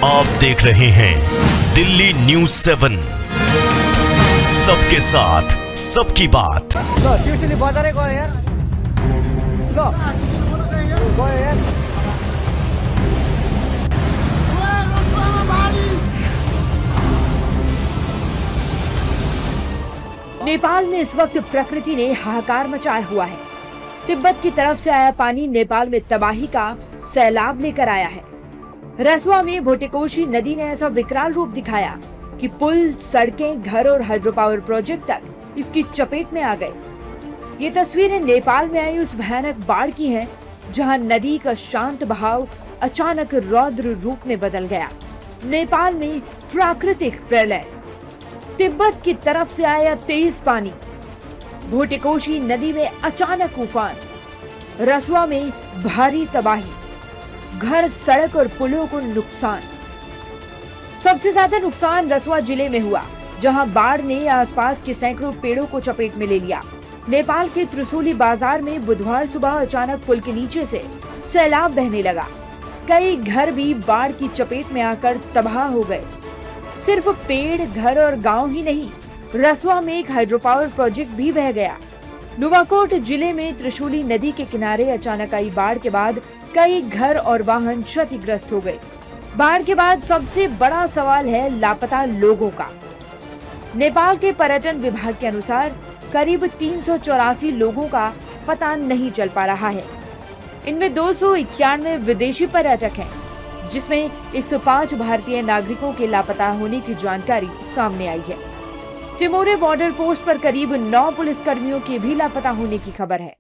आप देख रहे हैं दिल्ली न्यूज़ 7, सबके साथ सबकी बात। नेपाल में इस वक्त प्रकृति ने हाहाकार मचाया हुआ है। तिब्बत की तरफ से आया पानी नेपाल में तबाही का सैलाब लेकर आया है। रसवा में भोटेकोशी नदी ने ऐसा विकराल रूप दिखाया कि पुल, सड़कें, घर और हाइड्रो पावर प्रोजेक्ट तक इसकी चपेट में आ गए। ये तस्वीरें नेपाल में आई उस भयानक बाढ़ की हैं, जहां नदी का शांत बहाव अचानक रौद्र रूप में बदल गया। नेपाल में प्राकृतिक प्रलय, तिब्बत की तरफ से आया तेज पानी, भोटेकोशी नदी में अचानक उफान, रसवा में भारी तबाही, घर, सड़क और पुलों को नुकसान। सबसे ज्यादा नुकसान रसवा जिले में हुआ, जहां बाढ़ ने आसपास के सैकड़ों पेड़ों को चपेट में ले लिया। नेपाल के त्रिशूली बाजार में बुधवार सुबह अचानक पुल के नीचे से सैलाब बहने लगा। कई घर भी बाढ़ की चपेट में आकर तबाह हो गए। सिर्फ पेड़, घर और गांव ही नहीं, रसवा में एक हाइड्रो पावर प्रोजेक्ट भी बह गया। नुवाकोट जिले में त्रिशूली नदी के किनारे अचानक आई बाढ़ के बाद कई घर और वाहन क्षतिग्रस्त हो गए। बाढ़ के बाद सबसे बड़ा सवाल है लापता लोगों का। नेपाल के पर्यटन विभाग के अनुसार करीब 384 लोगों का पता नहीं चल पा रहा है। इनमें 291 विदेशी पर्यटक हैं, जिसमें 105 भारतीय नागरिकों के लापता होने की जानकारी सामने आई है। टिमोरे बॉर्डर पोस्ट पर करीब 9 पुलिस कर्मियों के भी लापता होने की खबर है।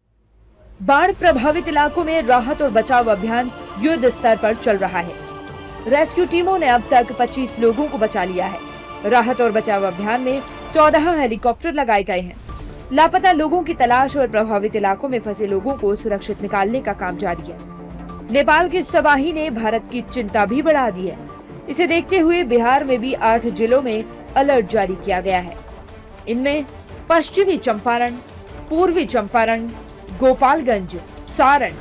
बाढ़ प्रभावित इलाकों में राहत और बचाव अभियान युद्ध स्तर पर चल रहा है। रेस्क्यू टीमों ने अब तक 25 लोगों को बचा लिया है। राहत और बचाव अभियान में 14 हेलीकॉप्टर लगाए गए हैं। लापता लोगों की तलाश और प्रभावित इलाकों में फंसे लोगों को सुरक्षित निकालने का काम जारी है। नेपाल की इस तबाही ने भारत की चिंता भी बढ़ा दी है। इसे देखते हुए बिहार में भी 8 जिलों में अलर्ट जारी किया गया है। इनमें पश्चिमी चंपारण, पूर्वी चंपारण, गोपालगंज, सारण,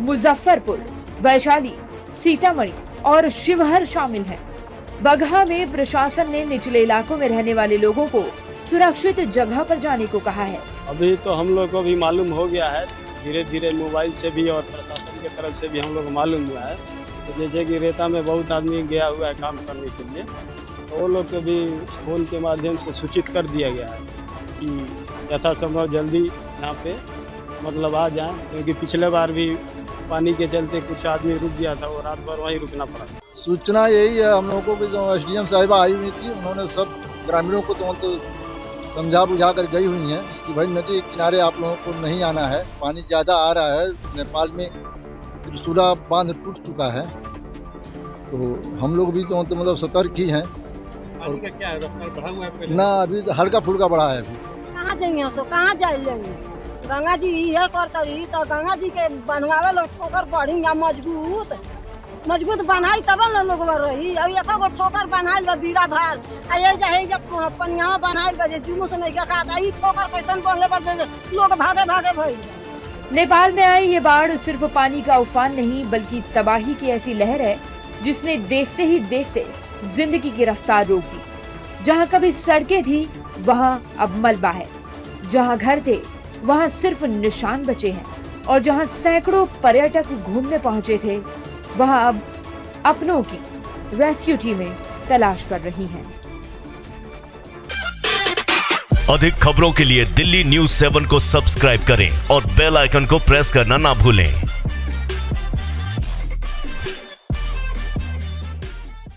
मुजफ्फरपुर, वैशाली, सीतामढ़ी और शिवहर शामिल हैं। बगहा में प्रशासन ने निचले इलाकों में रहने वाले लोगों को सुरक्षित जगह पर जाने को कहा है। अभी तो हम लोग को भी मालूम हो गया है, धीरे धीरे मोबाइल से भी और प्रशासन की तरफ से भी हम लोग को मालूम हुआ है। तो जैसे कि रेता में बहुत आदमी गया हुआ है काम करने के लिए, तो वो लोग को भी फोन के माध्यम से सूचित कर दिया गया है कि यथासंभव जल्दी यहाँ पे मतलब आ जाएं, क्योंकि पिछले बार भी पानी के चलते कुछ आदमी रुक गया था और रात भर वहीं रुकना पड़ा। सूचना यही है, हम लोगों को भी जो एसडीएम साहिबा आई हुई थी, उन्होंने सब ग्रामीणों को तो समझा बुझा कर गई हुई हैं कि भाई नदी किनारे आप लोगों को नहीं आना है, पानी ज़्यादा आ रहा है। नेपाल में त्रिशूला बांध टूट चुका है, तो हम लोग भी तो मतलब सतर्क ही हैं। पानी का क्या है, रफ्तार बढ़ा हुआ है ना, अभी हल्का फुल्का बढ़ा है। अभी कहाँ जाइए, सो कहाँ जाइए? गंगा जी ये करती तो गंगा जी के बनवावे लोग ठोकर बढ़ी मजबूत बनाई तब न लोग रही। अब एक गो ठोकर बनाइल बा बीरा भार, आ ये जाए जब पनिया बनाइल बा जे जुमू से नहीं का ई ठोकर कैसन बनले बा लोग भागे भई। नेपाल में आई ये बाढ़ सिर्फ पानी का उफान नहीं, बल्कि तबाही की ऐसी लहर है जिसने देखते ही देखते जिंदगी की रफ्तार रोक दी। जहाँ कभी सड़कें थी, वहाँ अब मलबा है। जहाँ घर थे, वहाँ सिर्फ निशान बचे हैं। और जहाँ सैकड़ों पर्यटक घूमने पहुंचे थे, वहाँ अब अपनों की रेस्क्यू टीमें तलाश कर रही हैं। अधिक खबरों के लिए दिल्ली न्यूज़ 7 को सब्सक्राइब करें और बेल आइकन को प्रेस करना ना भूलें।